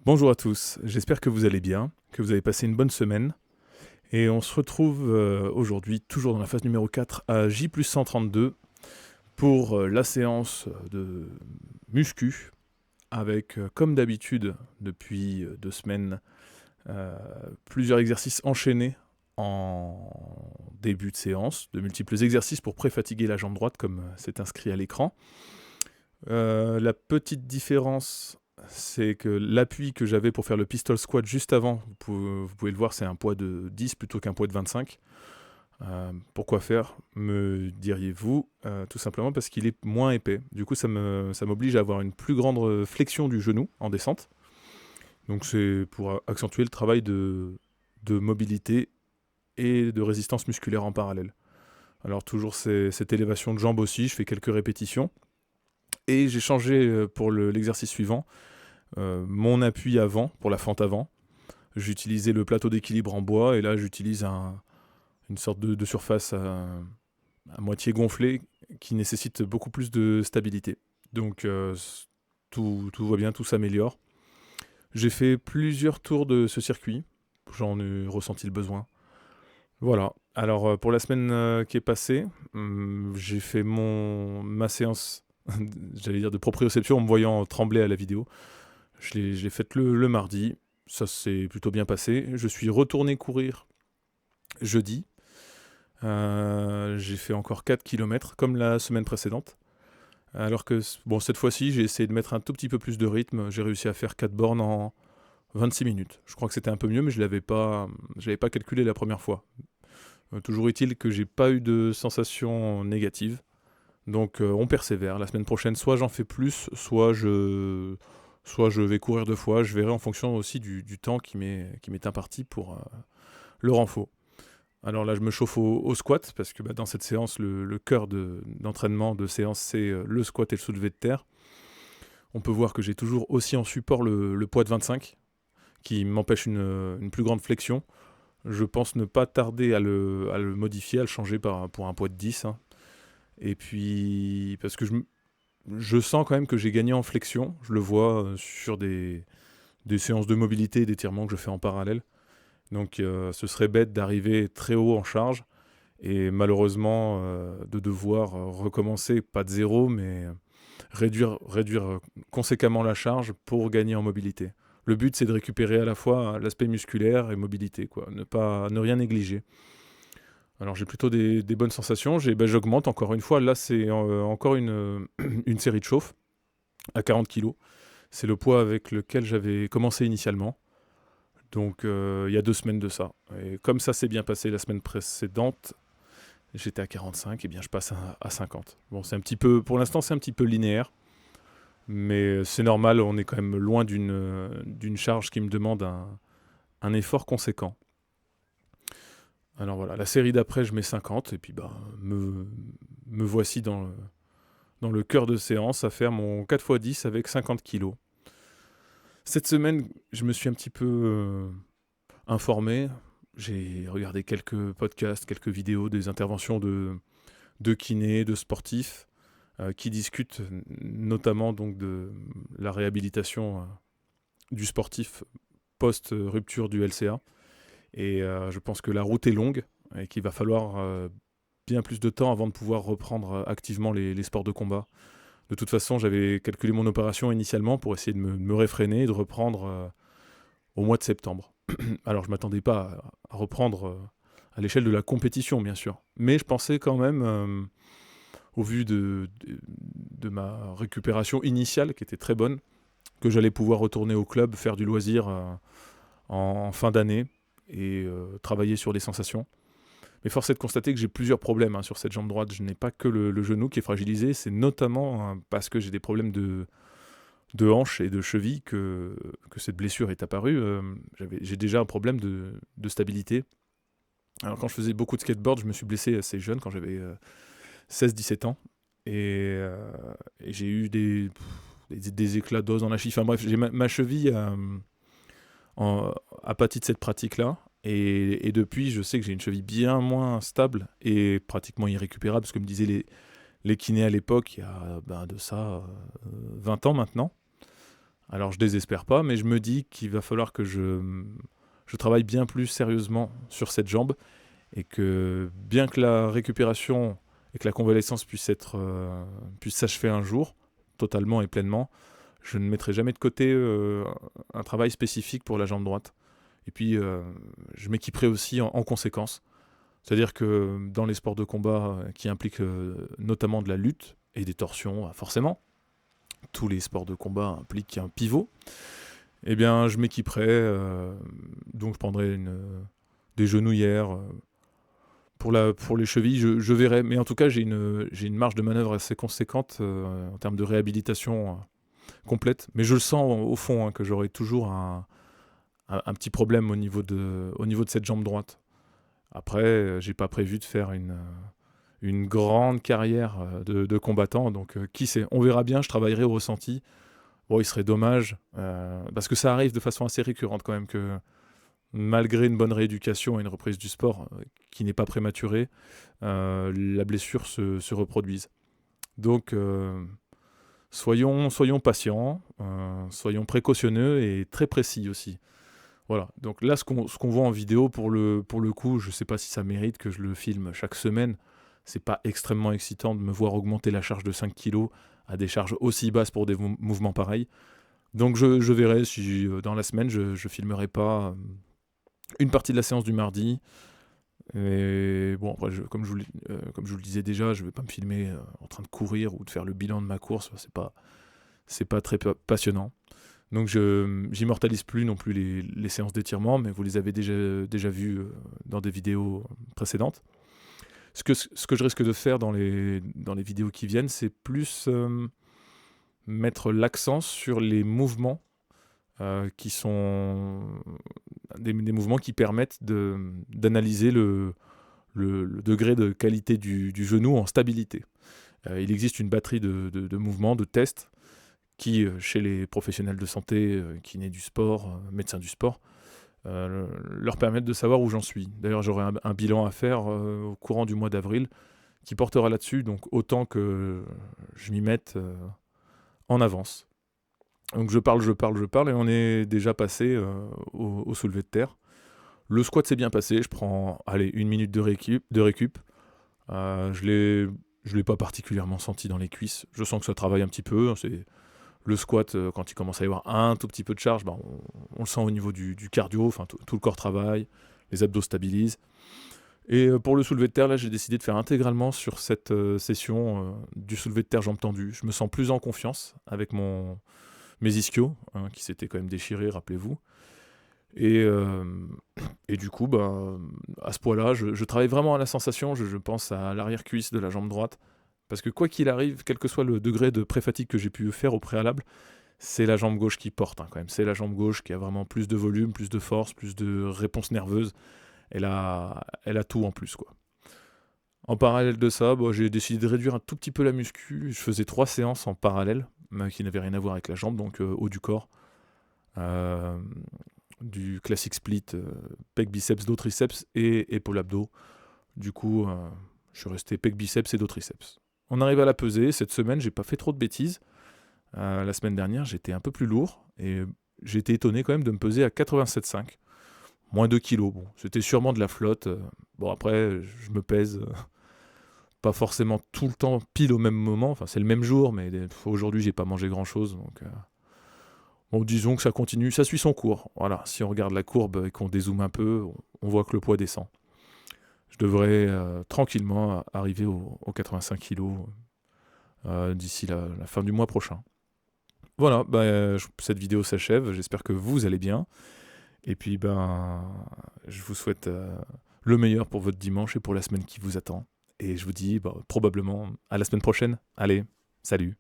Bonjour à tous, j'espère que vous allez bien, que vous avez passé une bonne semaine. Et on se retrouve aujourd'hui, toujours dans la phase numéro 4, à J plus 132, pour la séance de muscu, avec, comme d'habitude, depuis 2 semaines, euh, plusieurs exercices enchaînés en début de séance, de multiples exercices pour pré-fatiguer la jambe droite, comme c'est inscrit à l'écran. La petite différence, c'est que l'appui que j'avais pour faire le pistol squat juste avant, vous pouvez le voir, c'est un poids de 10 plutôt qu'un poids de 25. Pourquoi faire, me diriez-vous? Tout simplement parce qu'il est moins épais. Du coup, ça m'oblige à avoir une plus grande flexion du genou en descente. Donc c'est pour accentuer le travail de mobilité et de résistance musculaire en parallèle. Alors toujours cette élévation de jambe aussi, je fais quelques répétitions. Et j'ai changé pour l'exercice suivant mon appui avant, pour la fente avant. J'utilisais le plateau d'équilibre en bois et là j'utilise une sorte de surface à moitié gonflée qui nécessite beaucoup plus de stabilité. Donc tout va bien, tout s'améliore. J'ai fait plusieurs tours de ce circuit, j'en ai ressenti le besoin. Voilà. Alors pour la semaine qui est passée, j'ai fait ma séance, j'allais dire de proprioception en me voyant trembler à la vidéo. Je l'ai faite le mardi, ça s'est plutôt bien passé. Je suis retourné courir jeudi. J'ai fait encore 4 kilomètres comme la semaine précédente. Alors que, bon, cette fois-ci, j'ai essayé de mettre un tout petit peu plus de rythme. J'ai réussi à faire 4 bornes en 26 minutes. Je crois que c'était un peu mieux, mais je l'avais pas calculé la première fois. Toujours est-il que j'ai pas eu de sensation négative. Donc on persévère. La semaine prochaine, soit j'en fais plus, soit je vais courir 2 fois. Je verrai en fonction aussi du temps qui m'est imparti pour le renfort. Alors là, je me chauffe au squat parce que dans cette séance, le cœur d'entraînement de séance, c'est le squat et le soulevé de terre. On peut voir que j'ai toujours aussi en support le poids de 25 qui m'empêche une plus grande flexion. Je pense ne pas tarder à le modifier, à le changer pour un poids de 10, hein. Et puis, parce que je sens quand même que j'ai gagné en flexion. Je le vois sur des séances de mobilité, d'étirement que je fais en parallèle. Donc ce serait bête d'arriver très haut en charge et malheureusement de devoir recommencer, pas de zéro, mais réduire conséquemment la charge pour gagner en mobilité. Le but, c'est de récupérer à la fois l'aspect musculaire et mobilité, quoi. Ne rien négliger. Alors j'ai plutôt des bonnes sensations. J'augmente encore une fois. Là, c'est encore une série de chauffe à 40 kg. C'est le poids avec lequel j'avais commencé initialement. Donc il y a 2 semaines de ça. Et comme ça s'est bien passé la semaine précédente, j'étais à 45, et bien je passe à 50. Bon, pour l'instant c'est un petit peu linéaire, mais c'est normal, on est quand même loin d'une charge qui me demande un effort conséquent. Alors voilà, la série d'après je mets 50, et puis me voici dans le cœur de séance à faire mon 4x10 avec 50 kilos. Cette semaine, je me suis un petit peu informé. J'ai regardé quelques podcasts, quelques vidéos, des interventions de kinés, de sportifs qui discutent notamment donc de la réhabilitation du sportif post-rupture du LCA. Et je pense que la route est longue et qu'il va falloir bien plus de temps avant de pouvoir reprendre activement les sports de combat. De toute façon, j'avais calculé mon opération initialement pour essayer de me réfréner et de reprendre au mois de septembre. Alors je ne m'attendais pas à reprendre à l'échelle de la compétition, bien sûr. Mais je pensais quand même, au vu de ma récupération initiale, qui était très bonne, que j'allais pouvoir retourner au club, faire du loisir en fin d'année et travailler sur les sensations. Mais force est de constater que j'ai plusieurs problèmes sur cette jambe droite. Je n'ai pas que le genou qui est fragilisé, c'est notamment parce que j'ai des problèmes de hanche et de cheville que cette blessure est apparue. J'ai déjà un problème de stabilité. Alors quand je faisais beaucoup de skateboard, je me suis blessé assez jeune, quand j'avais 16-17 ans. Et j'ai eu des éclats d'os dans la cheville. Enfin bref, ma cheville a pâti de cette pratique-là. Et depuis, je sais que j'ai une cheville bien moins stable et pratiquement irrécupérable, ce que me disaient les kinés à l'époque, il y a de ça 20 ans maintenant. Alors je désespère pas, mais je me dis qu'il va falloir que je travaille bien plus sérieusement sur cette jambe et que bien que la récupération et que la convalescence puisse s'achever un jour, totalement et pleinement, je ne mettrai jamais de côté un travail spécifique pour la jambe droite. Et puis je m'équiperai aussi en conséquence. C'est-à-dire que dans les sports de combat qui impliquent notamment de la lutte et des torsions, forcément, tous les sports de combat impliquent un pivot, eh bien je m'équiperai, donc je prendrai des genouillères. Pour les chevilles, je verrai. Mais en tout cas, j'ai une marge de manœuvre assez conséquente en termes de réhabilitation complète. Mais je le sens au fond que j'aurai toujours un petit problème au niveau de cette jambe droite. Après, j'ai pas prévu de faire une grande carrière de combattant. Donc, qui sait? On verra bien, je travaillerai au ressenti. Bon, il serait dommage, parce que ça arrive de façon assez récurrente quand même, que malgré une bonne rééducation et une reprise du sport qui n'est pas prématurée, la blessure se reproduise. Donc, soyons patients, soyons précautionneux et très précis aussi. Voilà, donc là, ce qu'on voit en vidéo, pour le coup, je ne sais pas si ça mérite que je le filme chaque semaine. C'est pas extrêmement excitant de me voir augmenter la charge de 5 kilos à des charges aussi basses pour des mouvements pareils. Donc je verrai si dans la semaine, je ne filmerai pas une partie de la séance du mardi. Et bon, après, comme je vous le disais déjà, je ne vais pas me filmer en train de courir ou de faire le bilan de ma course. C'est pas très passionnant. Donc j'immortalise plus non plus les séances d'étirement, mais vous les avez déjà vues dans des vidéos précédentes. Ce que je risque de faire dans les vidéos qui viennent, c'est plus mettre l'accent sur les mouvements qui sont des mouvements qui permettent d'analyser le degré de qualité du genou en stabilité. Il existe une batterie de mouvements, de tests, qui, chez les professionnels de santé, kinés du sport, médecins du sport, leur permettent de savoir où j'en suis. D'ailleurs, j'aurai un bilan à faire au courant du mois d'avril qui portera là-dessus, donc autant que je m'y mette en avance. Donc je parle, et on est déjà passé au soulevé de terre. Le squat s'est bien passé, je prends une minute de récup. Je l'ai pas particulièrement senti dans les cuisses, je sens que ça travaille un petit peu, c'est... Le squat, quand il commence à y avoir un tout petit peu de charge, on le sent au niveau du cardio, enfin tout le corps travaille, les abdos stabilisent. Et pour le soulevé de terre, là, j'ai décidé de faire intégralement sur cette session du soulevé de terre jambes tendues. Je me sens plus en confiance avec mes ischios, qui s'étaient quand même déchirés, rappelez-vous. Et du coup, à ce poids-là, je travaille vraiment à la sensation, je pense à l'arrière-cuisse de la jambe droite. Parce que quoi qu'il arrive, quel que soit le degré de pré-fatigue que j'ai pu faire au préalable, c'est la jambe gauche qui porte quand même. C'est la jambe gauche qui a vraiment plus de volume, plus de force, plus de réponse nerveuse. Elle a tout en plus, quoi. En parallèle de ça, j'ai décidé de réduire un tout petit peu la muscu. Je faisais 3 séances en parallèle, qui n'avaient rien à voir avec la jambe, donc haut du corps. Du classique split, pec biceps, dos triceps et épaule abdos. Du coup, je suis resté pec biceps et dos triceps. On arrive à la pesée. Cette semaine, j'ai pas fait trop de bêtises. La semaine dernière, j'étais un peu plus lourd et j'ai été étonné quand même de me peser à 87,5. Moins 2 kilos. Bon, c'était sûrement de la flotte. Bon, après, je me pèse pas forcément tout le temps pile au même moment. Enfin, c'est le même jour, mais aujourd'hui, j'ai pas mangé grand-chose. Donc, bon, disons que ça continue, ça suit son cours. Voilà, si on regarde la courbe et qu'on dézoome un peu, on voit que le poids descend. Je devrais tranquillement arriver aux 85 kilos d'ici la fin du mois prochain. Voilà, cette vidéo s'achève. J'espère que vous allez bien. Et puis, je vous souhaite le meilleur pour votre dimanche et pour la semaine qui vous attend. Et je vous dis probablement à la semaine prochaine. Allez, salut!